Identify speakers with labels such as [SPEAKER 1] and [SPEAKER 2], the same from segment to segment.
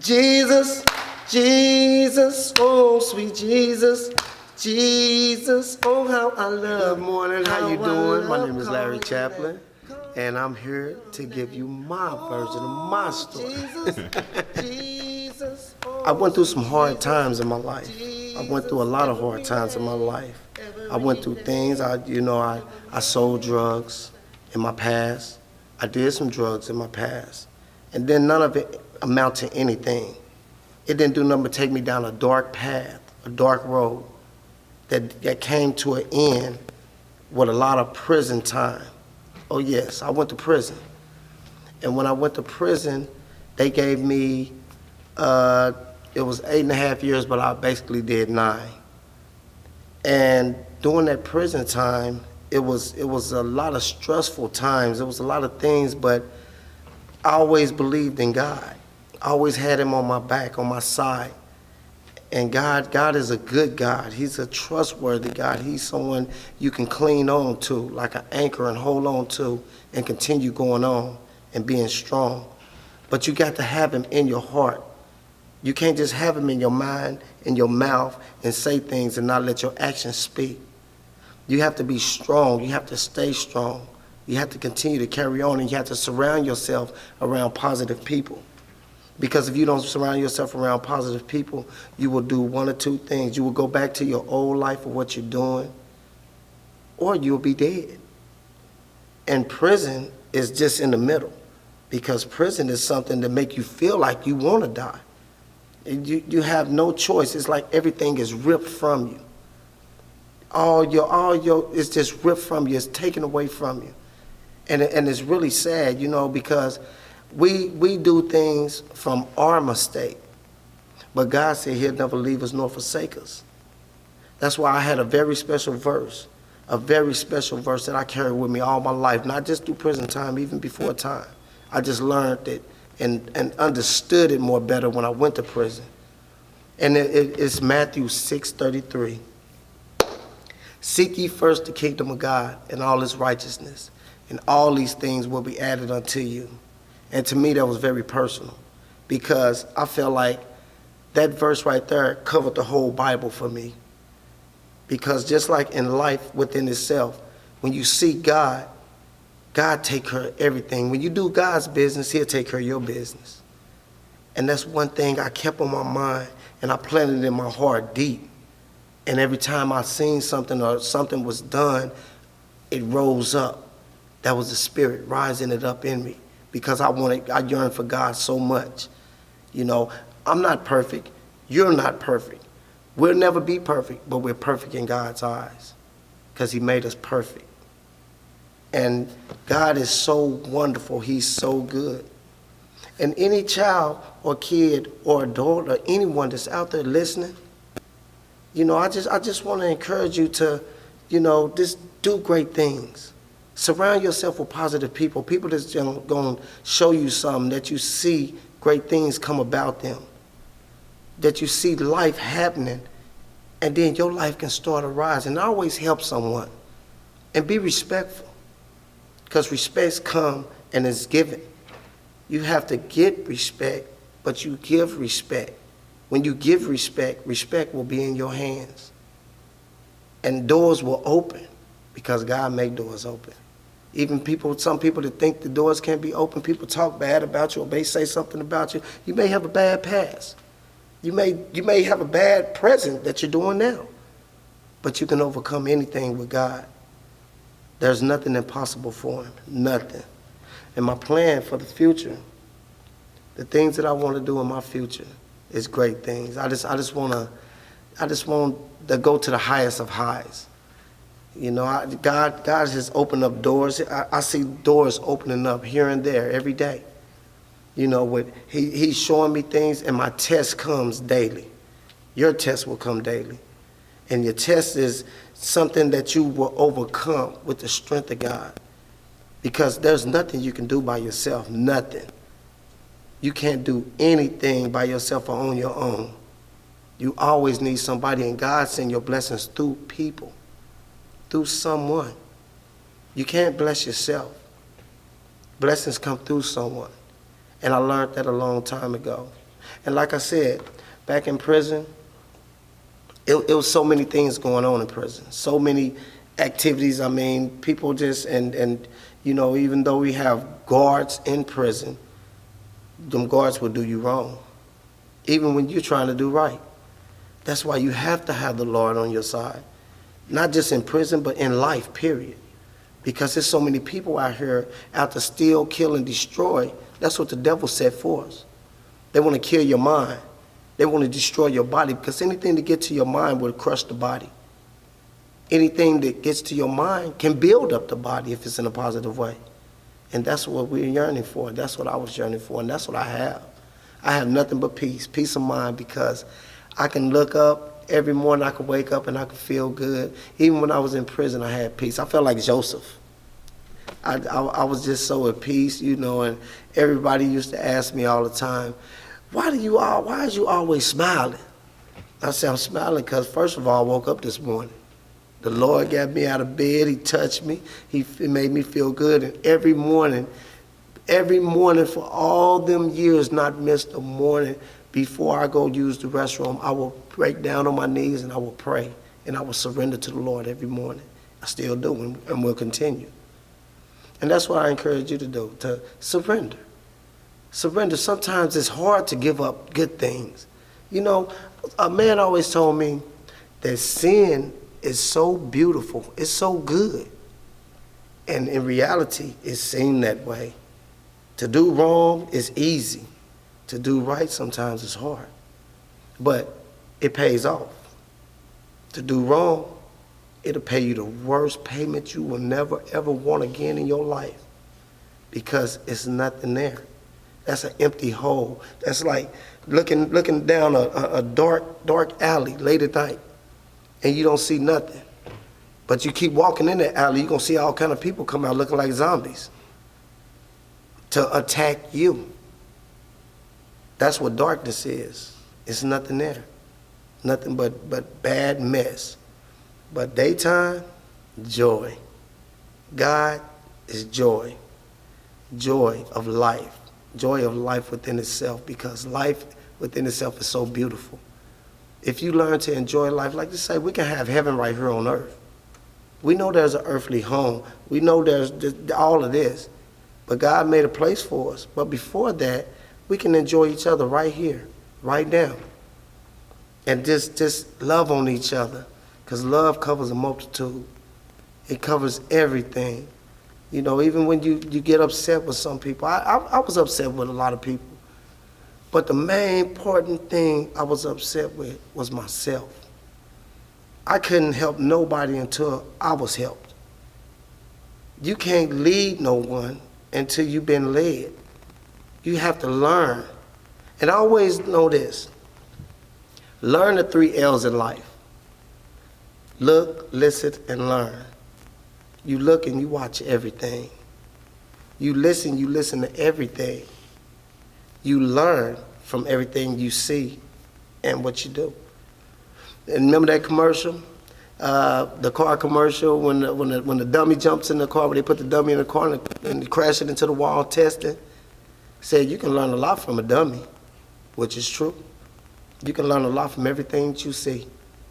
[SPEAKER 1] Jesus, Jesus, oh sweet Jesus, Jesus, oh how I love. Good morning, how you doing? My name is Larry Chaplin, and I'm here to give you my version of my story. I went through some hard times in my life. I went through a lot of hard times in my life. I went through things. I sold drugs in my past. I did some drugs in my past, and then none of it amounted to anything. It didn't do nothing but take me down a dark path, a dark road that came to an end with a lot of prison time. Oh yes, I went to prison. And when I went to prison, they gave me, it was 8.5 years, but I basically did 9. And during that prison time, it was a lot of stressful times. It was a lot of things, but I always believed in God. I always had him on my back, on my side. And God is a good God. He's a trustworthy God. He's someone you can cling on to like an anchor and hold on to and continue going on and being strong. But you got to have him in your heart. You can't just have him in your mind, in your mouth, and say things and not let your actions speak. You have to be strong. You have to stay strong. You have to continue to carry on, and you have to surround yourself around positive people. Because if you don't surround yourself around positive people, you will do one or two things. You will go back to your old life of what you're doing, or you'll be dead. And prison is just in the middle, because prison is something that make you feel like you want to die. You have no choice. It's like everything is ripped from you. All your it's just ripped from you. It's taken away from you. And it's really sad, because we do things from our mistake. But God said he'll never leave us nor forsake us. That's why I had a very special verse that I carry with me all my life, not just through prison time, even before time. I just learned it and understood it more better when I went to prison. And it's Matthew 6:33. Seek ye first the kingdom of God and all his righteousness, and all these things will be added unto you. And to me, that was very personal, because I felt like that verse right there covered the whole Bible for me. Because just like in life within itself, when you seek God, God take care of everything. When you do God's business, he'll take care of your business. And that's one thing I kept on my mind, and I planted it in my heart deep. And every time I seen something or something was done, it rose up. That was the Spirit rising it up in me, because I yearned for God so much. I'm not perfect. You're not perfect. We'll never be perfect, but we're perfect in God's eyes, because he made us perfect. And God is so wonderful. He's so good. And any child or kid or adult or anyone that's out there listening, I just want to encourage you to, just do great things. Surround yourself with positive people that's going to show you something, that you see great things come about them, that you see life happening, and then your life can start to rise. And always help someone. And be respectful, because respect comes and is given. You have to get respect, but you give respect. When you give respect, respect will be in your hands. And doors will open, because God made doors open. Even some people that think the doors can't be open, people talk bad about you or may say something about you. You may have a bad past. You may have a bad present that you're doing now. But you can overcome anything with God. There's nothing impossible for him. Nothing. And my plan for the future, the things that I want to do in my future, is great things. I just want to go to the highest of highs. God has opened up doors. I see doors opening up here and there every day. He's showing me things, and my test comes daily. Your test will come daily. And your test is something that you will overcome with the strength of God. Because there's nothing you can do by yourself, nothing. You can't do anything by yourself or on your own. You always need somebody, and God sends your blessings through people, through someone. You can't bless yourself. Blessings come through someone. And I learned that a long time ago. And like I said, back in prison, it was so many things going on in prison, so many activities. I mean, people just, and you know, even though we have guards in prison, them guards will do you wrong, even when you're trying to do right. That's why you have to have the Lord on your side, not just in prison, but in life, period. Because there's so many people out here out to steal, kill, and destroy. That's what the devil set for us. They want to kill your mind. They want to destroy your body, because anything that gets to your mind will crush the body. Anything that gets to your mind can build up the body if it's in a positive way. And that's what we're yearning for. That's what I was yearning for, and that's what I have. I have nothing but peace of mind, because I can look up every morning, I can wake up and I can feel good. Even when I was in prison, I had peace. I felt like Joseph. I was just so at peace, you know, and everybody used to ask me all the time, why is you always smiling? I said, I'm smiling because, first of all, I woke up this morning. The Lord got me out of bed. He touched me. He made me feel good. And every morning for all them years, not missed a morning, before I go use the restroom, I will break down on my knees and I will pray. And I will surrender to the Lord every morning. I still do, and will continue. And that's what I encourage you to do, to surrender. Surrender. Sometimes it's hard to give up good things. You know, a man always told me that sin is so beautiful, it's so good. And in reality, it seemed that way. To do wrong is easy. To do right sometimes is hard. But it pays off. To do wrong, it'll pay you the worst payment you will never, ever want again in your life, because it's nothing there. That's an empty hole. That's like looking down a dark alley late at night, and you don't see nothing. But you keep walking in that alley, you're going to see all kind of people come out looking like zombies to attack you. That's what darkness is. It's nothing there. Nothing but bad mess. But daytime, joy. God is joy. Joy of life. Joy of life within itself, because life within itself is so beautiful. If you learn to enjoy life, like you say, we can have heaven right here on earth. We know there's an earthly home. We know there's all of this. But God made a place for us. But before that, we can enjoy each other right here, right now. And just love on each other. Because love covers a multitude. It covers everything. You know, even when you get upset with some people. I was upset with a lot of people. But the main important thing I was upset with was myself. I couldn't help nobody until I was helped. You can't lead no one until you've been led. You have to learn. And I always know this. Learn the 3 L's in life. Look, listen, and learn. You look and you watch everything. You listen to everything. You learn from everything you see and what you do. And remember that commercial? The car commercial, when the dummy jumps in the car, when they put the dummy in the car and crash it into the wall testing? Said you can learn a lot from a dummy, which is true. You can learn a lot from everything that you see,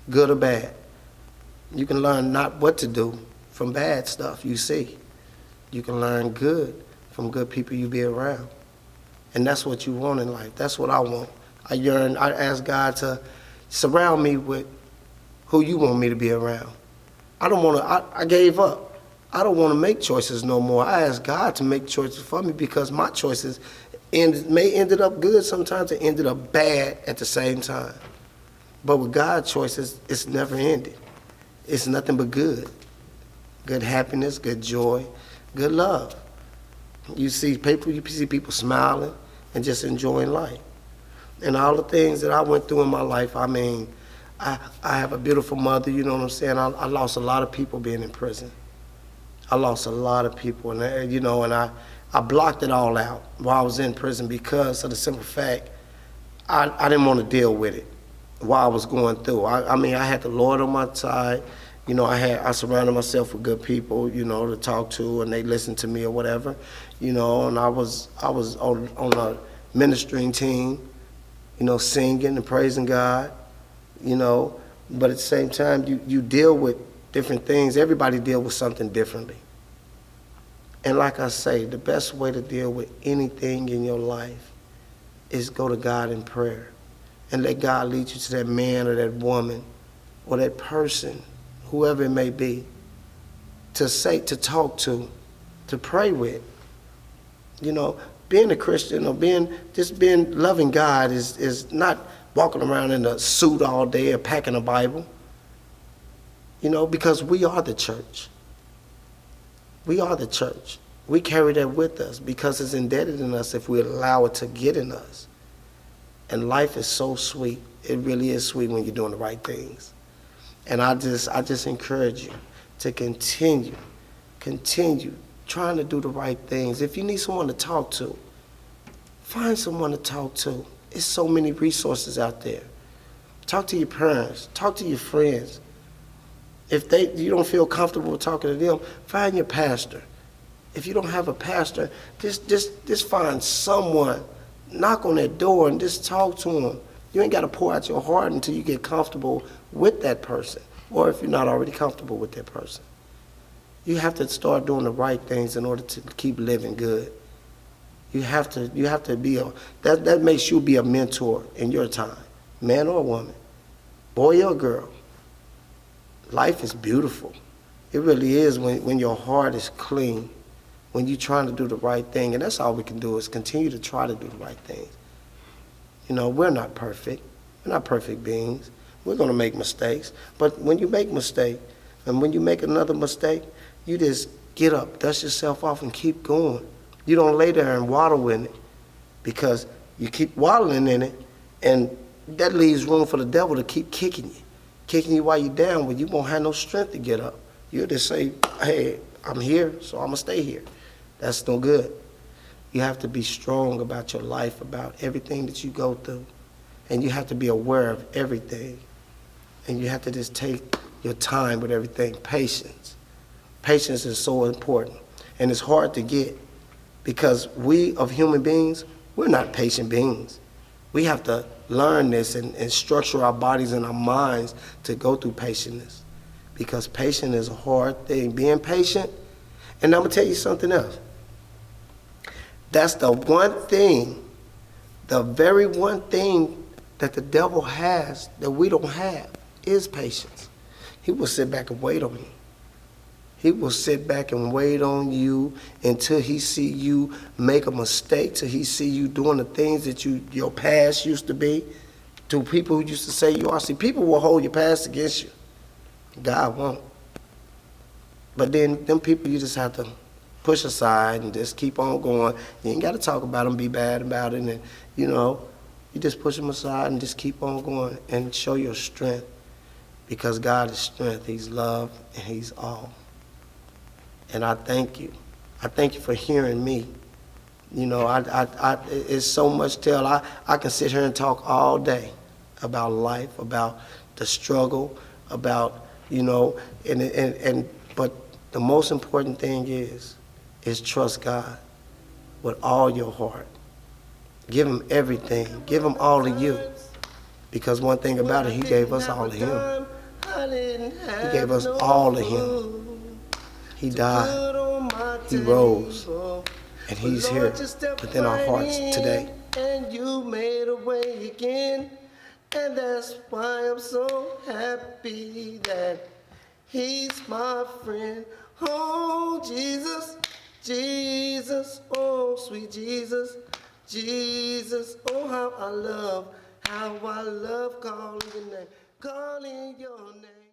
[SPEAKER 1] good or bad. You can learn not what to do from bad stuff you see. You can learn good from good people you be around. And that's what you want in life. That's what I want. I ask God to surround me with who you want me to be around. I gave up. I don't want to make choices no more. I ask God to make choices for me, because my choices ended up good sometimes, it ended up bad at the same time. But with God's choices, it's never ended. It's nothing but good. Good happiness, good joy, good love. You see people smiling and just enjoying life. And all the things that I went through in my life, I mean, I have a beautiful mother, you know what I'm saying? I lost a lot of people being in prison. I lost a lot of people, and I blocked it all out while I was in prison, because of the simple fact I didn't want to deal with it while I was going through. I mean, I had the Lord on my side. You know, I surrounded myself with good people, you know, to talk to, and they listened to me or whatever, you know, and I was on a ministering team, singing and praising God, but at the same time, you deal with different things. Everybody deal with something differently. And like I say, the best way to deal with anything in your life is go to God in prayer and let God lead you to that man or that woman or that person, whoever it may be, to talk to pray with. Being a Christian or being loving God is not walking around in a suit all day or packing a Bible. Because we are the church. We are the church. We carry that with us because it's embedded in us if we allow it to get in us. And life is so sweet. It really is sweet when you're doing the right things. And I just encourage you to continue trying to do the right things. If you need someone to talk to, find someone to talk to. There's so many resources out there. Talk to your parents. Talk to your friends. If you don't feel comfortable talking to them, find your pastor. If you don't have a pastor, just find someone, knock on their door and just talk to them. You ain't got to pour out your heart until you get comfortable with that person, or if you're not already comfortable with that person. You have to start doing the right things in order to keep living good. You have to be that makes you be a mentor in your time, man or woman, boy or girl. Life is beautiful. It really is when your heart is clean, when you're trying to do the right thing. And that's all we can do is continue to try to do the right things. We're not perfect. We're not perfect beings. We're going to make mistakes. But when you make a mistake, and when you make another mistake, you just get up, dust yourself off, and keep going. You don't lay there and waddle in it, because you keep waddling in it, and that leaves room for the devil to keep kicking you while you're down, when you won't have no strength to get up. You'll just say, hey, I'm here, so I'm going to stay here. That's no good. You have to be strong about your life, about everything that you go through. And you have to be aware of everything. And you have to just take your time with everything. Patience. Patience is so important. And it's hard to get, because we, of human beings, we're not patient beings. We have to learn this and structure our bodies and our minds to go through patience. Because patience is a hard thing. Being patient, and I'm going to tell you something else. That's the one thing, the very one thing that the devil has that we don't have is patience. He will sit back and wait on you. He will sit back and wait on you until he see you make a mistake, till he see you doing the things that your past used to be, to people who used to say you are. See, people will hold your past against you. God won't. But then them people you just have to push aside and just keep on going. You ain't got to talk about them, be bad about it, and you just push them aside and just keep on going and show your strength, because God is strength. He's love, and He's all. And I thank you. I thank you for hearing me. It's so much tell. I can sit here and talk all day about life, about the struggle, about, but the most important thing is trust God with all your heart. Give Him everything. Give Him all of you. Because one thing about it, He gave us all of Him. He gave us all of Him. He died, He rose, and He's here within our hearts today.
[SPEAKER 2] And you made a way again, and that's why I'm so happy that He's my friend. Oh, Jesus, Jesus, oh, sweet Jesus, Jesus, oh, how I love calling your name, calling your name.